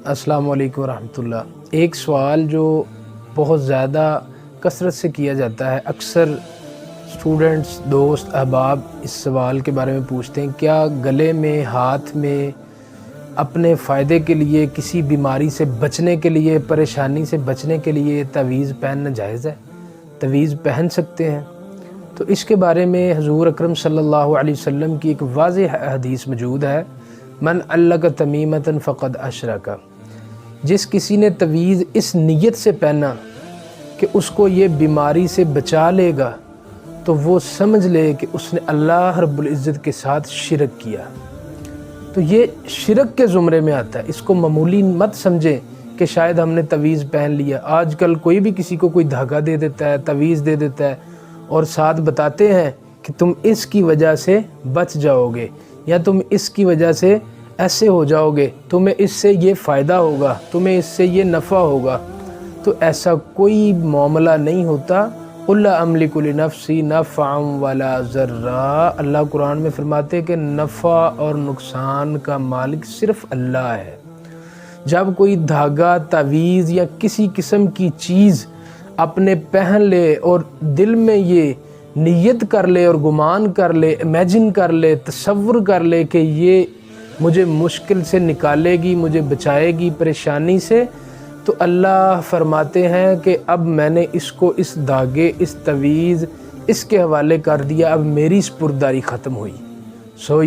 السلام علیکم ورحمۃ اللہ۔ ایک سوال جو بہت زیادہ کثرت سے کیا جاتا ہے، اکثر اسٹوڈنٹس، دوست، احباب اس سوال کے بارے میں پوچھتے ہیں، کیا گلے میں، ہاتھ میں اپنے فائدے کے لیے، کسی بیماری سے بچنے کے لیے، پریشانی سے بچنے کے لیے تعویذ پہننا جائز ہے؟ تعویذ پہن سکتے ہیں؟ تو اس کے بارے میں حضور اکرم صلی اللہ علیہ وسلم کی ایک واضح حدیث موجود ہے، من علق تمیمۃ فقد اشرک۔ جس کسی نے تعویذ اس نیت سے پہنا کہ اس کو یہ بیماری سے بچا لے گا، تو وہ سمجھ لے کہ اس نے اللہ رب العزت کے ساتھ شرک کیا۔ تو یہ شرک کے زمرے میں آتا ہے، اس کو معمولی مت سمجھیں کہ شاید ہم نے تعویذ پہن لیا۔ آج کل کوئی بھی کسی کو کوئی دھاگا دے دیتا ہے، تعویذ دے دیتا ہے، اور ساتھ بتاتے ہیں کہ تم اس کی وجہ سے بچ جاؤ گے، یا تم اس کی وجہ سے ایسے ہو جاؤ گے، تمہیں اس سے یہ فائدہ ہوگا، تمہیں اس سے یہ نفع ہوگا۔ تو ایسا کوئی معاملہ نہیں ہوتا۔ قُل لَا أَمْلِكُ لِنَفْسِي نَفْعًا وَلَا ضَرًّا۔ اللہ قرآن میں فرماتے کہ نفع اور نقصان کا مالک صرف اللہ ہے۔ جب کوئی دھاگا، تعویذ یا کسی قسم کی چیز اپنے پہن لے اور دل میں یہ نیت کر لے اور گمان کر لے، امیجن کر لے، تصور کر لے کہ یہ مجھے مشکل سے نکالے گی، مجھے بچائے گی پریشانی سے، تو اللہ فرماتے ہیں کہ اب میں نے اس کو، اس دھاگے، اس تعویذ، اس کے حوالے کر دیا، اب میری سپرداری ختم ہوئی۔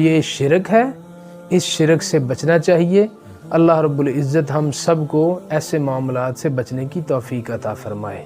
یہ شرک ہے، اس شرک سے بچنا چاہیے۔ اللہ رب العزت ہم سب کو ایسے معاملات سے بچنے کی توفیق عطا فرمائے۔